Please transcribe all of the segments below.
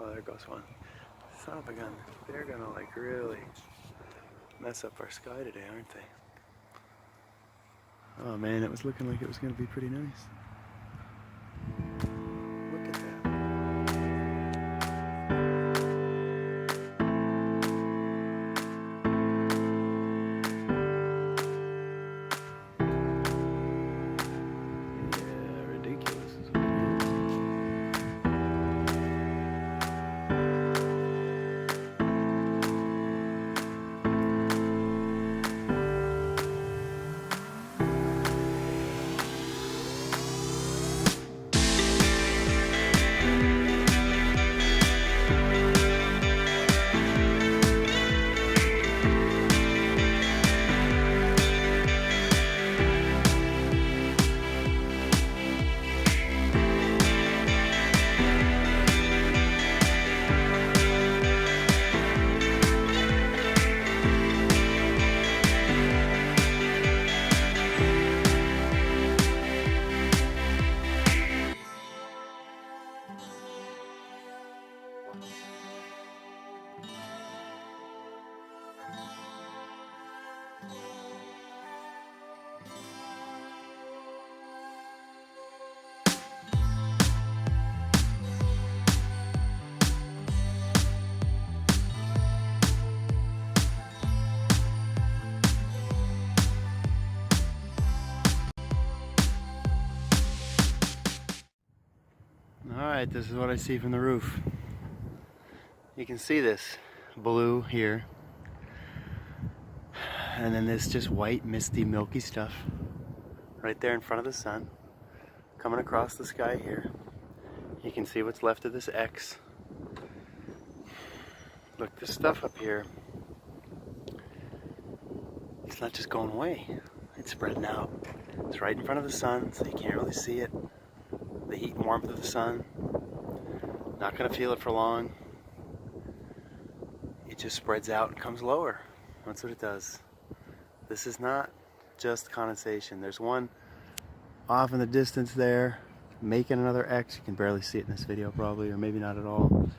Oh, there goes one. Son of a gun. They're gonna like really mess up our sky today, aren't they? Oh man, it was looking like it was gonna be pretty nice. Look at that. Yeah, ridiculous is what it is. Alright, this is what I see from the roof. You can see this blue here. And then this just white, misty, milky stuff right there in front of the sun. Coming across the sky here. You can see what's left of this X. Look, this stuff up here, it's not just going away. It's spreading out. It's right in front of the sun, so you can't really see it. The heat and warmth of the sun. Not going to feel it for long. It just spreads out and comes lower. That's what it does. This is not just condensation. There's one off in the distance there, making another X. You can barely see it in this video probably, or maybe not at all.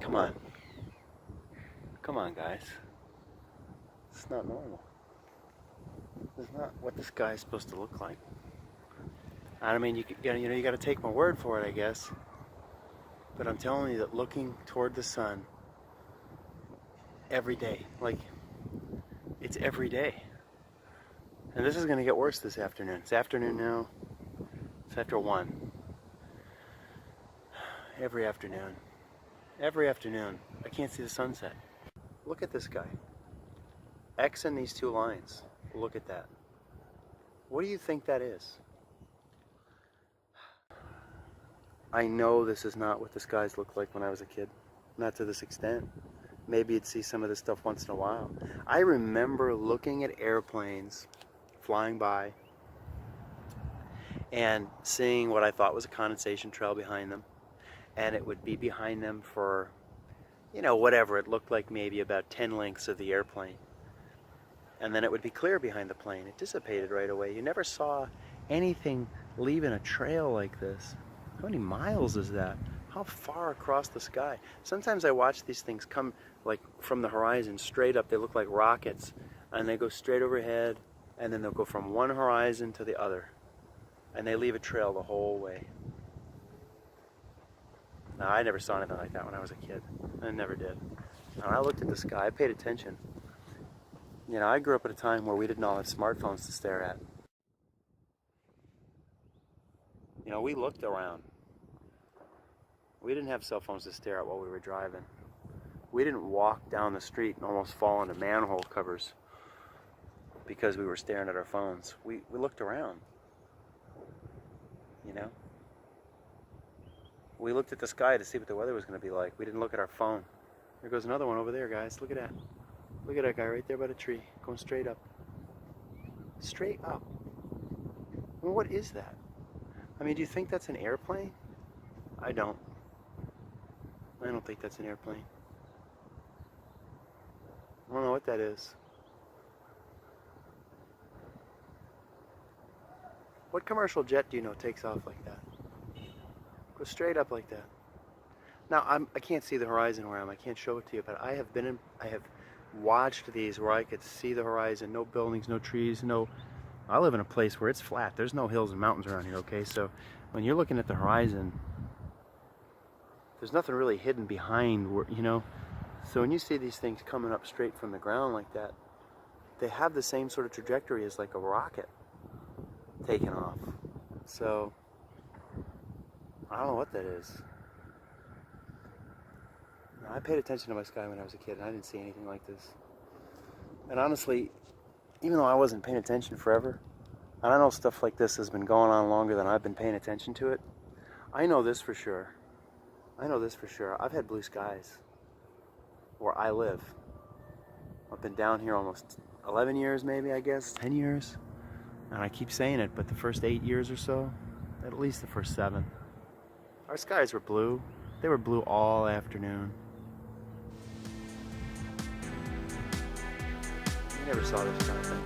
Come on. Come on, guys. It's not normal. This is not what the sky is supposed to look like. I mean, you got to take my word for it, I guess. But I'm telling you that looking toward the sun every day, like it's every day. And this is going to get worse this afternoon. It's afternoon now. It's after 1. Every afternoon. Every afternoon. I can't see the sunset. Look at this guy. X in these two lines. Look at that. What do you think that is? I know this is not what the skies looked like when I was a kid. Not to this extent. Maybe you'd see some of this stuff once in a while. I remember looking at airplanes flying by and seeing what I thought was a condensation trail behind them. And it would be behind them for, whatever. It looked like maybe about 10 lengths of the airplane. And then it would be clear behind the plane. It dissipated right away. You never saw anything leaving a trail like this. How many miles is that? How far across the sky? Sometimes I watch these things come like from the horizon straight up. They look like rockets. And they go straight overhead. And then they'll go from one horizon to the other. And they leave a trail the whole way. Now, I never saw anything like that when I was a kid. I never did. When I looked at the sky, I paid attention. I grew up at a time where we didn't all have smartphones to stare at. We looked around. We didn't have cell phones to stare at while we were driving. We didn't walk down the street and almost fall into manhole covers because we were staring at our phones. We looked around. We looked at the sky to see what the weather was going to be like. We didn't look at our phone. There goes another one over there, guys. Look at that. Look at that guy right there by the tree, going straight up. Straight up. Well, what is that? I mean, do you think that's an airplane? I don't. I don't think that's an airplane. I don't know what that is. What commercial jet do you know takes off like that? Go straight up like that. Now, I can't see the horizon where I am. I can't show it to you, but I have watched these where I could see the horizon. No buildings, no trees, no... I live in a place where it's flat. There's no hills and mountains around here, okay? So when you're looking at the horizon, there's nothing really hidden behind, you know? So when you see these things coming up straight from the ground like that, they have the same sort of trajectory as like a rocket taking off. So I don't know what that is. I paid attention to my sky when I was a kid, and I didn't see anything like this. And honestly, even though I wasn't paying attention forever, and I know stuff like this has been going on longer than I've been paying attention to it, I know this for sure. I know this for sure. I've had blue skies where I live. I've been down here almost 11 years maybe, I guess, 10 years. And I keep saying it, but the first 8 years or so, at least the first 7, our skies were blue. They were blue all afternoon. You never saw this kind of thing.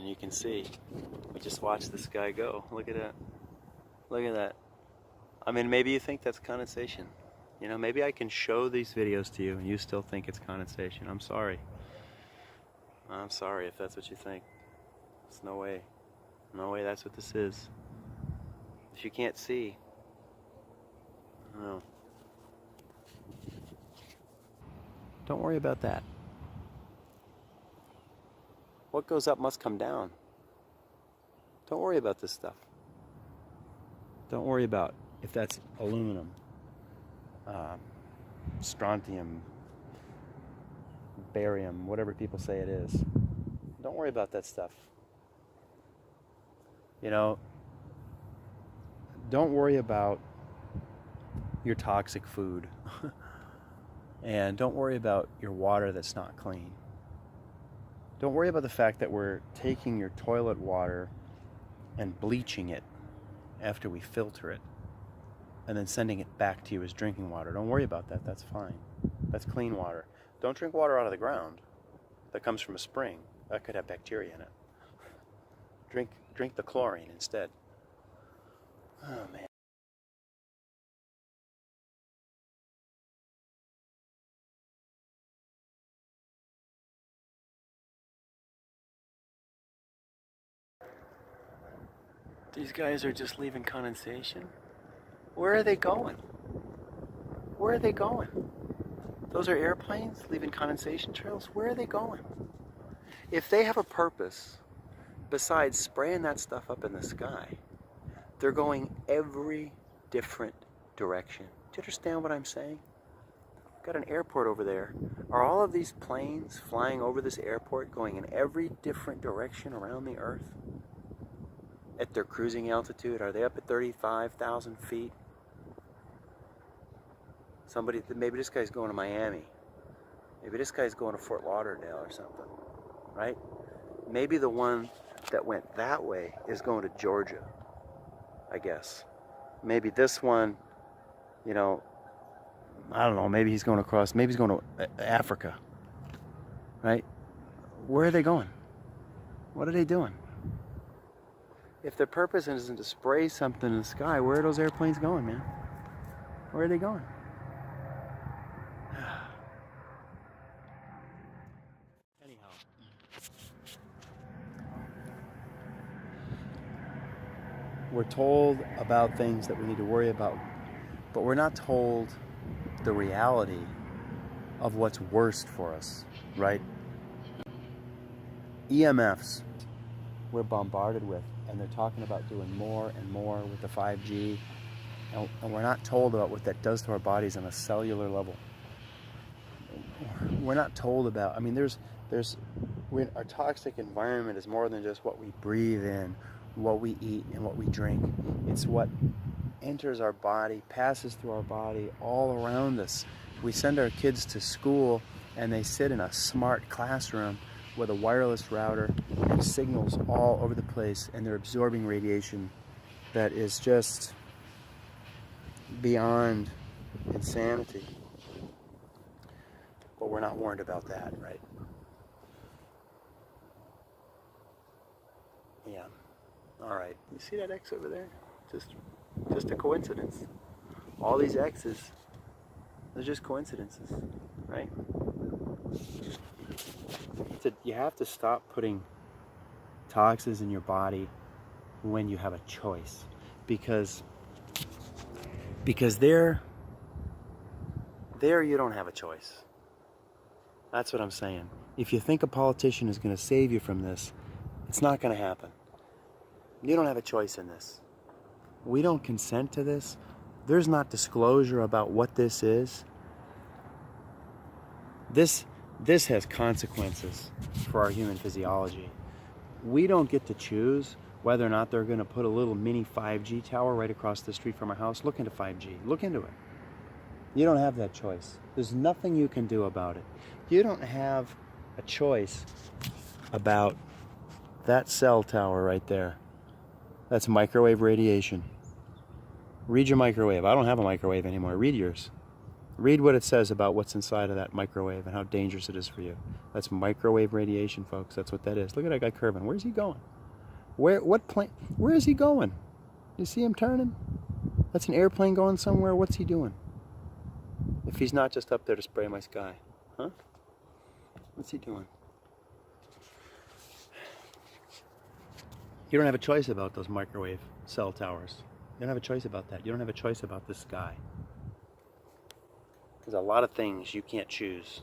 You can see, we just watched this guy go. Look at that. Look at that. I mean, maybe you think that's condensation. You know, maybe I can show these videos to you and you still think it's condensation. I'm sorry. I'm sorry if that's what you think. There's no way. No way that's what this is. If you can't see, I don't know. Don't worry about that. What goes up must come down. Don't worry about this stuff. Don't worry about if that's aluminum, strontium, barium, whatever people say it is. Don't worry about that stuff. You know, don't worry about your toxic food. And don't worry about your water that's not clean. Don't worry about the fact that we're taking your toilet water and bleaching it after we filter it and then sending it back to you as drinking water. Don't worry about that. That's fine. That's clean water. Don't drink water out of the ground that comes from a spring. That could have bacteria in it. Drink the chlorine instead. Oh, man. These guys are just leaving condensation. Where are they going? Where are they going? Those are airplanes leaving condensation trails. Where are they going? If they have a purpose besides spraying that stuff up in the sky, they're going every different direction. Do you understand what I'm saying? Got an airport over there. Are all of these planes flying over this airport going in every different direction around the earth? At their cruising altitude, are they up at 35,000 feet? Maybe this guy's going to Miami. Maybe this guy's going to Fort Lauderdale or something, right? Maybe the one that went that way is going to Georgia, I guess. Maybe this one, you know, I don't know, maybe he's going across, maybe he's going to Africa, right? Where are they going? What are they doing? If their purpose isn't to spray something in the sky, where are those airplanes going, man? Where are they going? Anyhow. We're told about things that we need to worry about, but we're not told the reality of what's worst for us, right? EMFs we're bombarded with, and they're talking about doing more and more with the 5G, and we're not told about what that does to our bodies on a cellular level. We're not told about, I mean, our toxic environment is more than just what we breathe in what we eat and what we drink. It's what enters our body, passes through our body, all around us. We send our kids to school and they sit in a smart classroom with a wireless router and signals all over the place, and they're absorbing radiation that is just beyond insanity. But we're not warned about that, right? Yeah. All right. You see that X over there? Just a coincidence. All these X's, they're just coincidences, right? You have to stop putting toxins in your body when you have a choice, because there you don't have a choice. That's what I'm saying. If you think a politician is going to save you from this, it's not going to happen. You don't have a choice in this. We don't consent to this. There's not disclosure about what this is. This has consequences for our human physiology. We don't get to choose whether or not they're going to put a little mini 5G tower right across the street from our house. Look into 5G. Look into it. You don't have that choice. There's nothing you can do about it. You don't have a choice about that cell tower right there. That's microwave radiation. Read your microwave. I don't have a microwave anymore. Read yours. Read what it says about what's inside of that microwave and how dangerous it is for you. That's microwave radiation, folks. That's what that is. Look at that guy curving. Where's he going? Where is he going? You see him turning? That's an airplane going somewhere. What's he doing? If he's not just up there to spray my sky. Huh? What's he doing? You don't have a choice about those microwave cell towers. You don't have a choice about that. You don't have a choice about the sky. There's a lot of things you can't choose.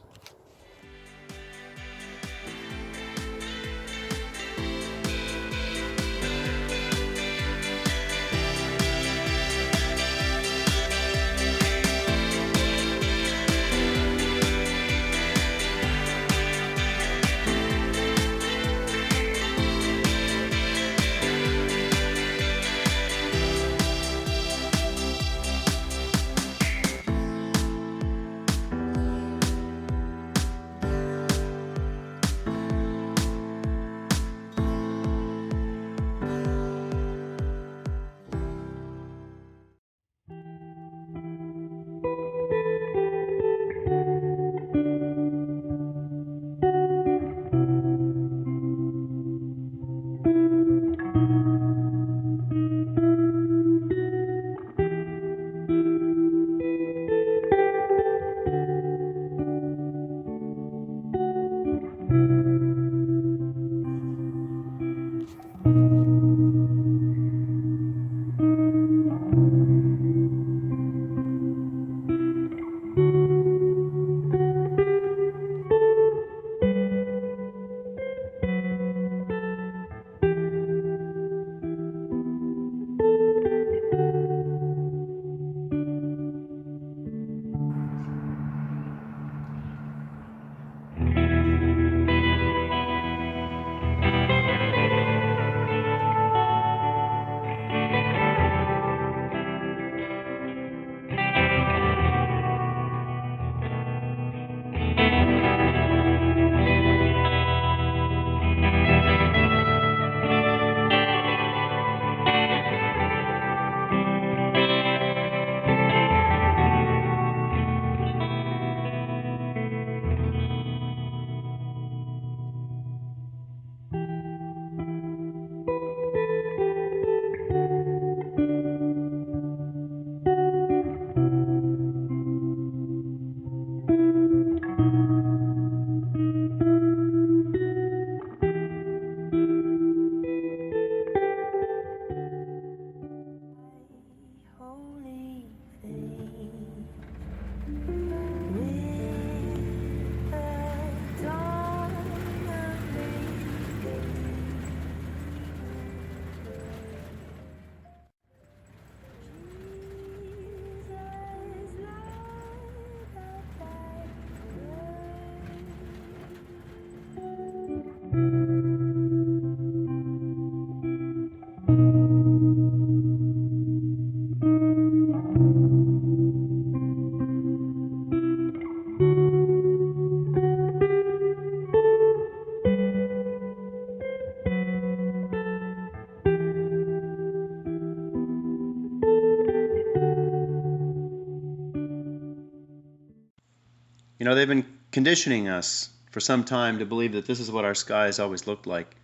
You know, they've been conditioning us for some time to believe that this is what our skies always looked like.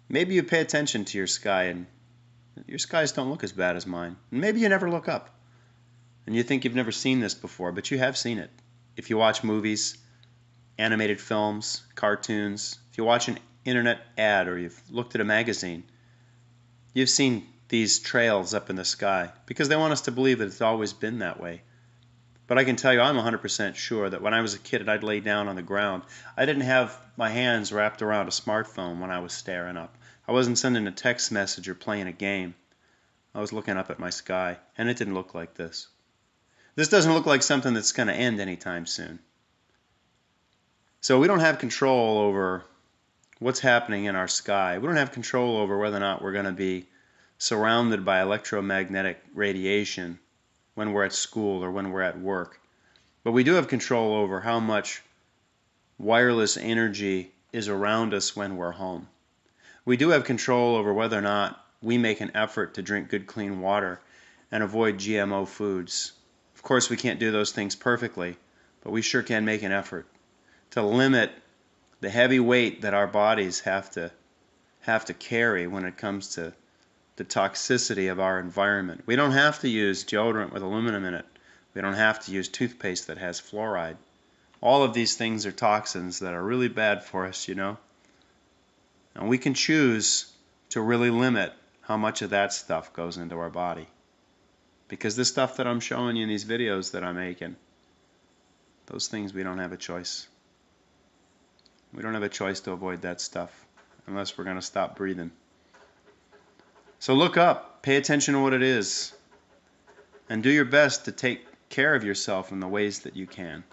Maybe you pay attention to your sky and your skies don't look as bad as mine. And maybe you never look up and you think you've never seen this before, but you have seen it. If you watch movies, animated films, cartoons, if you watch an internet ad or you've looked at a magazine, you've seen these trails up in the sky because they want us to believe that it's always been that way. But I can tell you I'm 100% sure that when I was a kid and I'd lay down on the ground, I didn't have my hands wrapped around a smartphone when I was staring up. I wasn't sending a text message or playing a game. I was looking up at my sky, and it didn't look like this. This doesn't look like something that's going to end anytime soon. So we don't have control over what's happening in our sky. We don't have control over whether or not we're going to be surrounded by electromagnetic radiation when we're at school or when we're at work. But we do have control over how much wireless energy is around us when we're home. We do have control over whether or not we make an effort to drink good clean water and avoid GMO foods. Of course, we can't do those things perfectly, but we sure can make an effort to limit the heavy weight that our bodies have to carry when it comes to the toxicity of our environment. We don't have to use deodorant with aluminum in it. We don't have to use toothpaste that has fluoride. All of these things are toxins that are really bad for us, you know. And we can choose to really limit how much of that stuff goes into our body. Because this stuff that I'm showing you in these videos that I'm making, those things we don't have a choice. We don't have a choice to avoid that stuff unless we're going to stop breathing. So look up, pay attention to what it is, and do your best to take care of yourself in the ways that you can.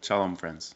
Shalom, friends.